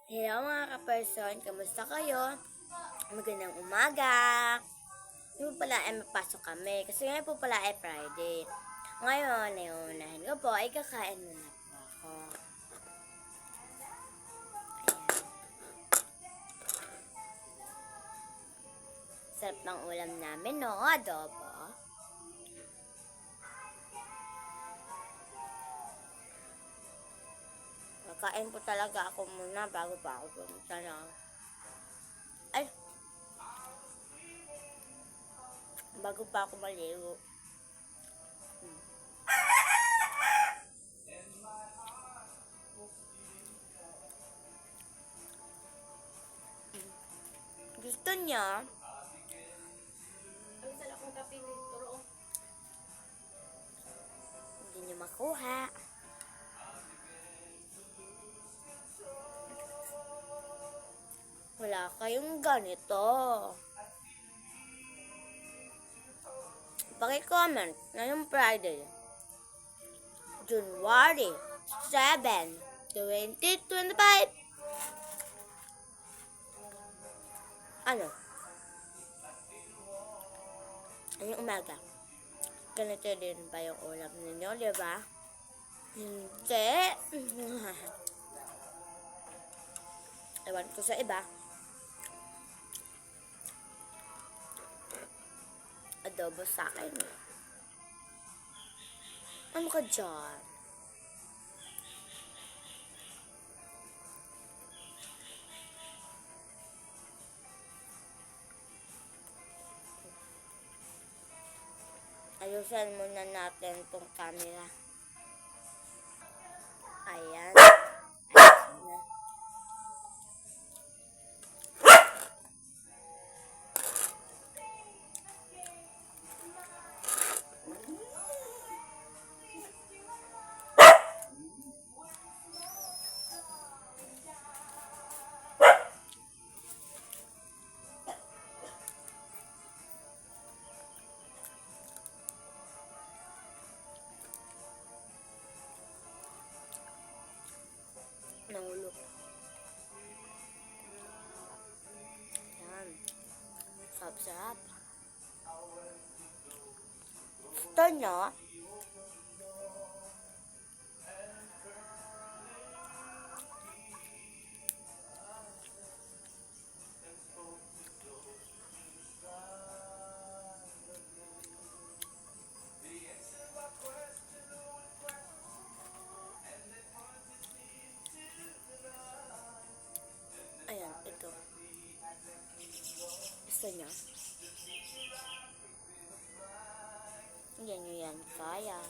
Hello mga ka-person, kamusta kayo? Magandang umaga. Ngayon po pala ay mapasok kami kasi ngayon po pala ay Friday. Ngayon, unahin ko po ay kakain muna po ako. Ayan. Sarap ng ulam namin, no? Adobo. Kakain po talaga ako muna bago pa ako pumunta na. Ay! Bago pa ako maligo. Gusto niya? Hindi niyo makuha. Wala kayong ganito. Paki-comment ngayong Friday, January 7, 2025. Ano? Ngayong umaga. Ganito din ba yung ulam ninyo, di ba? Hindi. Ewan ko sa iba. Adobo sa akin. Ano ka dyan? Ayusin muna natin tong camera. Ayan. Ayusin na. Nahulog. Ayan. Sarap-sarap. Gusto nyo? Ayan, ito. Gusto nyo? Hindi nyo yan kaya.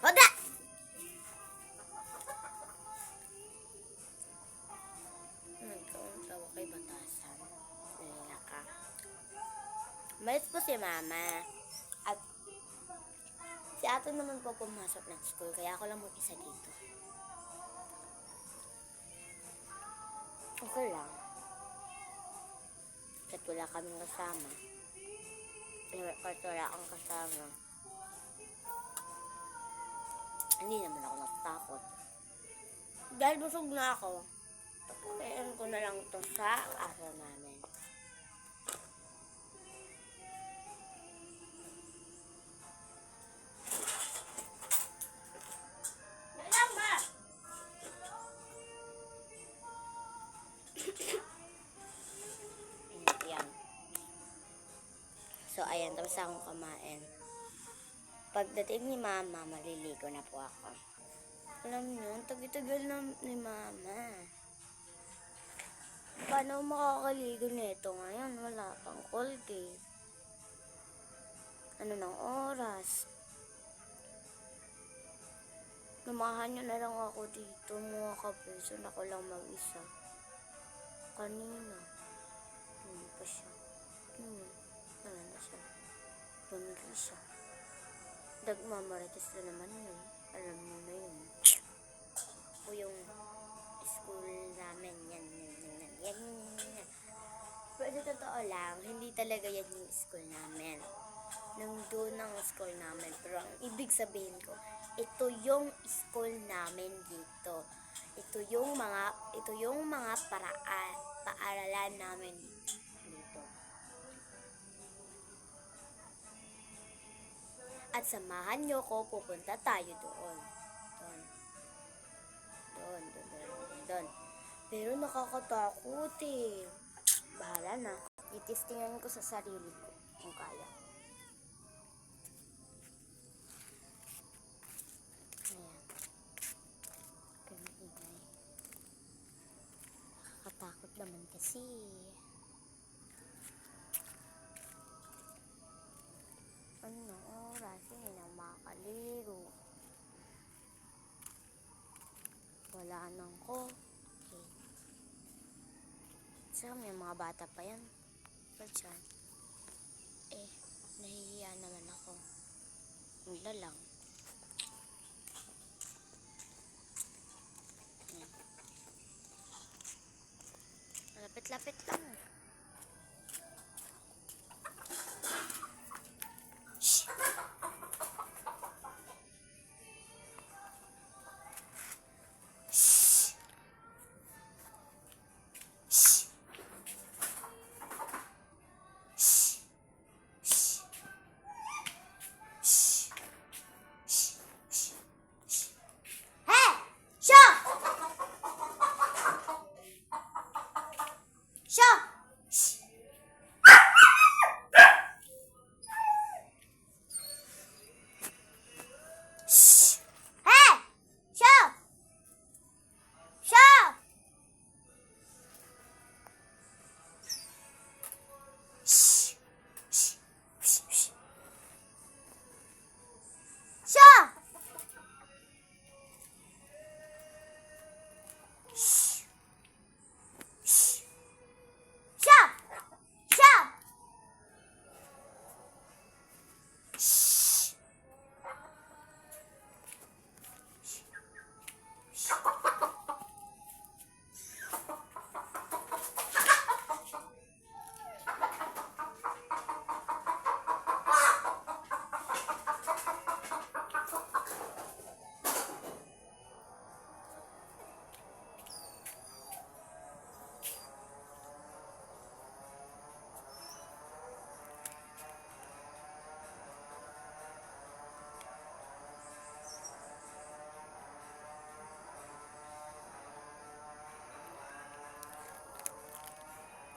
Hoda! Nagkauntaw kay batasan. Nalila ka. Malis po si mama. At si ate naman po pumasok ng school. Kaya ako lang mag-isa dito. Okay lang. At wala kaming kasama. Kahit wala kang kasama. Hindi naman ako natatakot. Dahil busog na ako, kain ko na lang ito sa aso namin. Ayan. So, ayan. Tapos akong kumain. Pagdating ni mama, maliligo na po ako. Alam nyo, tagal-tagal na ni mama. Paano makakaligo nito ngayon? Wala pang Colgate. Ano ng oras? Lumahan nyo na lang ako dito, mga kaperson. Ako lang mag-isa. Kanina. Hindi pa siya. Wala na siya. Tumigil siya. Nagmamarites na naman yun. Alam mo na yun. O yung school namin. Yan. Pero totoo lang, hindi talaga yan yung school namin. Nung doon ang school namin. Pero ang ibig sabihin ko, ito yung school namin dito. Ito yung mga paaralan namin dito. At samahan nyo ko, pupunta tayo doon. Doon. Pero nakakatakot eh. Bahala na. Itistingan ko sa sarili ko kung kaya. Ayan. Kamingay. Nakakatakot naman kasi. Ano oras? Hindi na makakaligo. Wala nang ko. Okay. Saka may mga bata pa yan. Ba't yan? Nahihiya naman ako. Wala lang. Ayan. Lapit-lapit lang. Shh!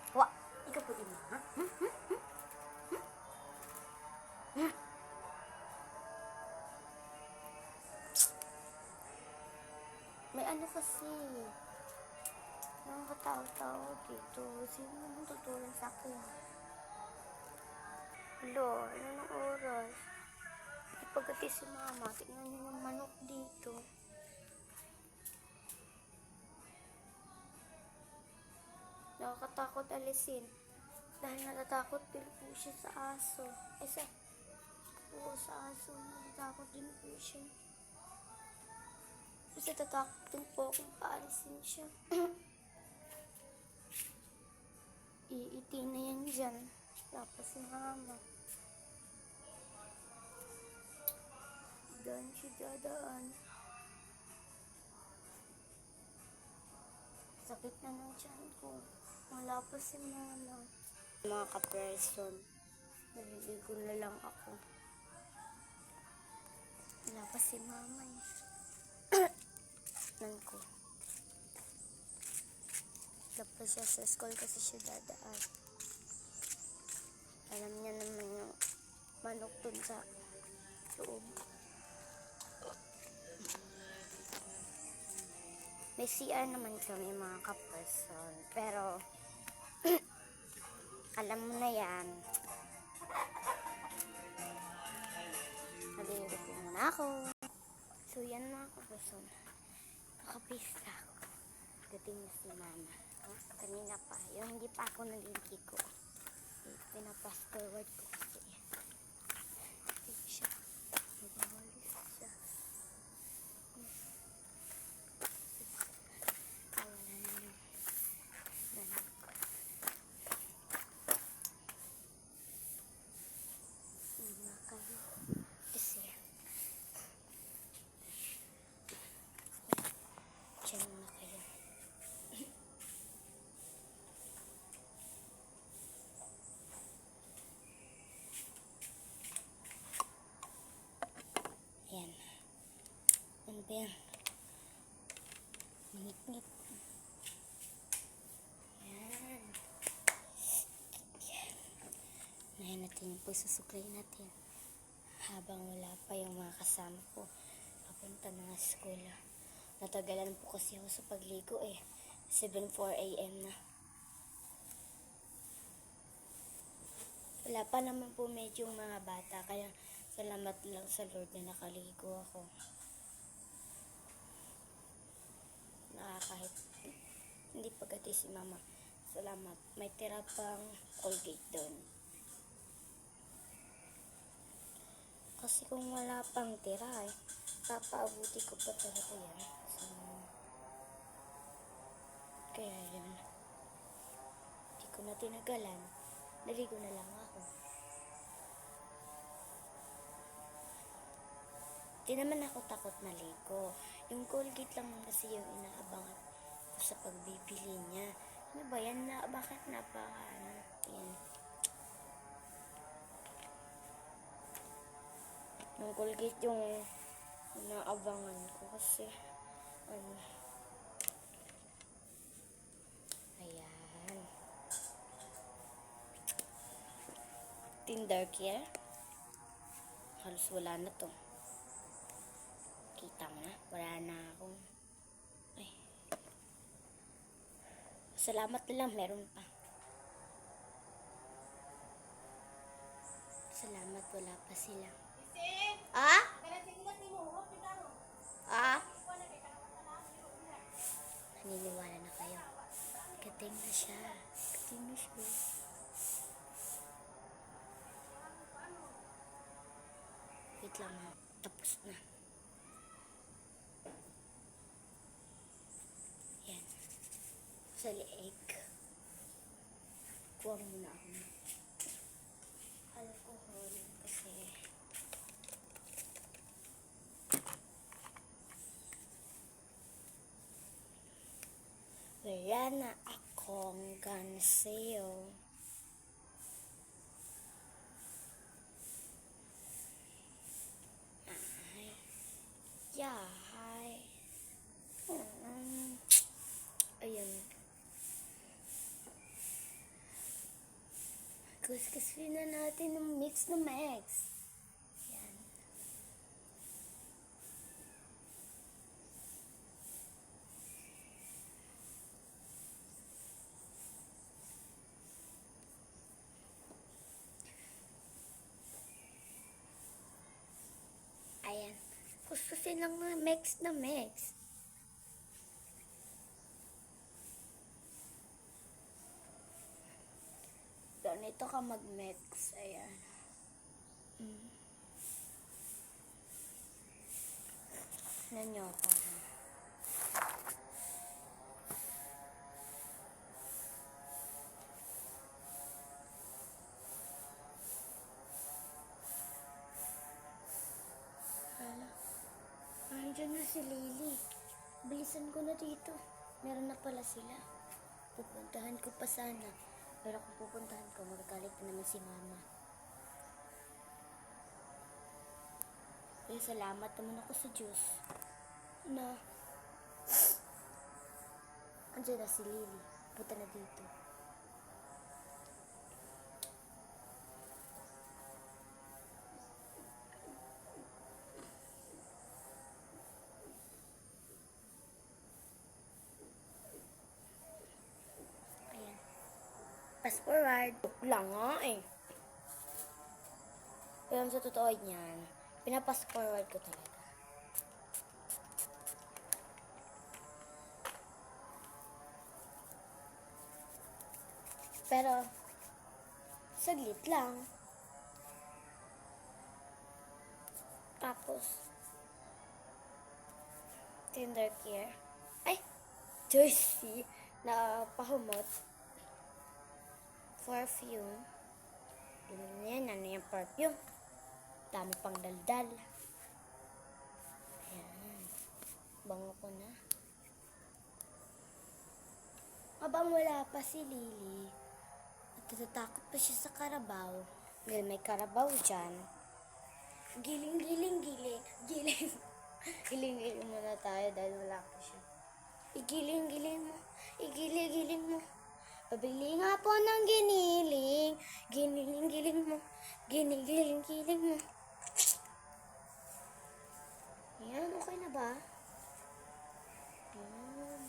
Wah, ikaw po din mo, ha? May ano kasi, nakakatawa-tawa dito. Sino naman tutulong sa akin? Hello, ano ng oras? Ipagati si mama, tingnan niyo yung manok dito. Nakakatakot alisin. Dahil natatakot din po siya sa aso. Sa aso, natatakot din po siya. Kasi natatakot din po kung paalisin siya. Iiti na yan dyan. Tapos si mama. Daan siya dadaan. Sakit na ng tiyan ko. Wala pa si mama. Mga ka-person, naliligo na lang ako. Wala pa si mama eh. Nan ko. Tapos siya sa school kasi siya dadaan. Alam niya naman yung manok dun sa loob. May CR naman kami mga ka-person. Pero, alam mo na yan. na ako. So, yan mga kapuson. Nakapista ako. Dating na si mama. Kanina pa. Yung hindi pa ako nag-inti ko. Pinapass forward ko kasi. Hindi siya. Nagawalis siya. Wala na yung dalag ko. Hindi kayo. Kasi dyan na kayo. Ayan. Ano ba yan? Ngit-ngit. Ayan. Nahin natin yung pagsusuklay natin. Habang wala pa yung mga kasama ko. Papunta na nga sa school. Natagalan po kasi ako sa pagligo 7:04 AM na. Wala pa naman po medyo mga bata. Kaya salamat lang sa Lord na nakaligo ako. Kahit hindi pagati si mama. Salamat. May tira pang Colgate doon. Kasi kung wala pang tira papaabuti ko pa talaga yan. So, kaya yun. Hindi ko na tinagalan. Naligo na lang ako. Di naman ako takot maligo. Yung Colgate lang kasi yung inaabangan ko sa pagbibili niya. Ano ba yan? Bakit yan. Yung Colgate yung inaabangan ko kasi ayan. Tinder care. Halos wala na to. Kita mo na, wala na akong salamat na lang, meron pa. Salamat, wala pa sila. Naniniwala na kayo. Gating na siya. Gating na siya. Wait lang ha. Tapos na. Yan. Sa leeg. Kuha muna ako ng alcohol kasi wala na akong gansayo. Hi. Ayan. Kuskusin na natin ng mix na max. Ayan. Ayan. Kuskusin lang ng mix na max. Ganito ka mag-mix. Ayan. Nanyo ako. Hala. Andiyan na si Lily. Bilisan ko na dito. Meron na pala sila. Pupuntahan ko pa sana. Pero kung pupuntahan ko, magagalit na naman si mama. Kaya salamat naman ako sa Diyos na andiyan na si Lily. Punta na dito. Fast forward. Lang nga Pero sa totoo niyan, Pinapas forward ko talaga. Pero, saglit lang. Tapos, tender care. Ay! Joycey na pahumot. Perfume. Yan, ano yung perfume? Dami pang daldal. Ayan. Bango ko na. Habang wala pa si Lily, at natatakot pa siya sa karabaw. Dahil may karabaw dyan. Giling, giling, giling. Giling. Giling-giling muna tayo dahil wala pa siya. Igiling-giling mo. Igiling-giling mo. Pabili nga po ng giniling. Giniling-giling mo. Giniling-giling mo. Ayan, okay na ba? Ayan.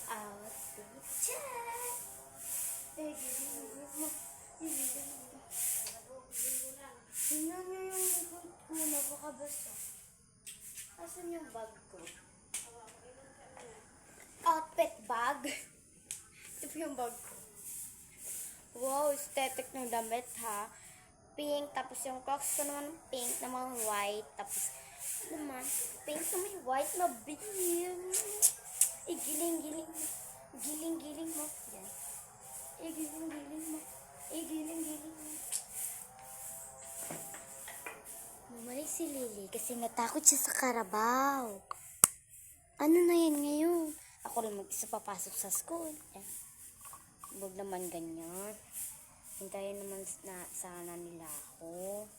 Outfit check! Igiling mo. Igiling mo. Tingnan niyo yung likod ko. Napakabasa. Asan yung bag ko? Outfit bag. Ito yung bag ko. Wow, aesthetic ng damit ha. Pink, tapos yung crocs ko naman pink, naman white, tapos naman pink na may white na bihim. Igiling-giling mo. Giling-giling mo. Yan. Igiling-giling mo. Igiling-giling mo. Bumalik si Lily kasi natakot siya sa karabaw. Ano na yan ngayon? Ako rin mag-isa papasok sa school. Huwag naman ganyan. Hintayin naman na sana nila ako.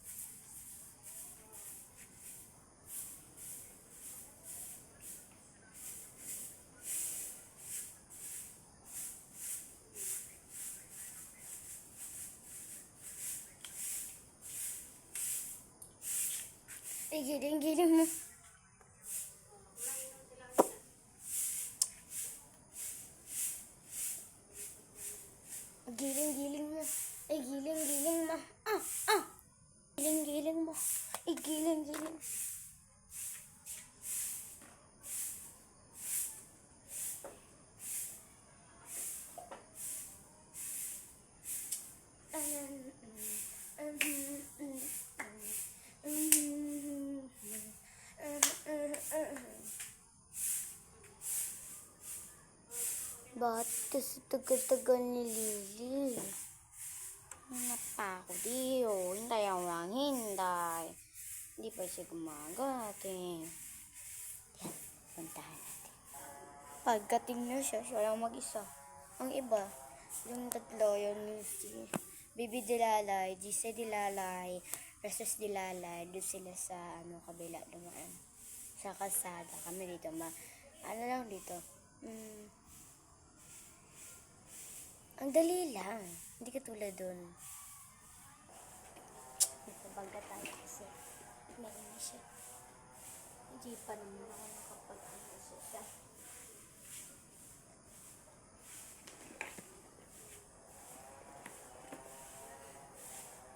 Giling-giling mo. Giling-giling mo. Giling-giling mo. Giling-giling mo. Giling-giling. Bakit kasi tagal-tagal ni Lily? Napako diyo. Hintay ang lang hinday. Hindi pa siya gumagat eh. Yan, puntahan natin. Pagdating na siya lang mag-isa. Ang iba, yung tatlo, yung si Baby Dilalay, Gise Dilalay, Precious Dilalay, doon sila sa kabila dumaan. Sa kalsada. Kami dito, ano lang dito. Ang dali lang. Hindi katulad doon. Nagpabangga tayo kasi meron na siya. Hindi pa naman ako nakapag-ano siya.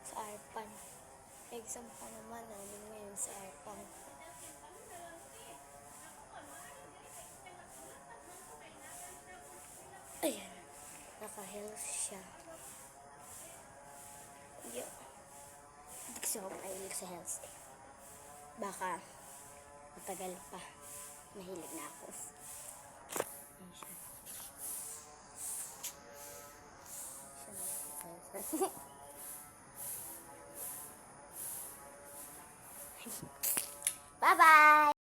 Sa Arpan. Exam pa naman namin ngayon sa Arpan. Ayan. Naka-health siya. Hindi kasi ako mahilig sa health. Baka matagal pa. Mahilig na ako. Ayan siya. Bye-bye!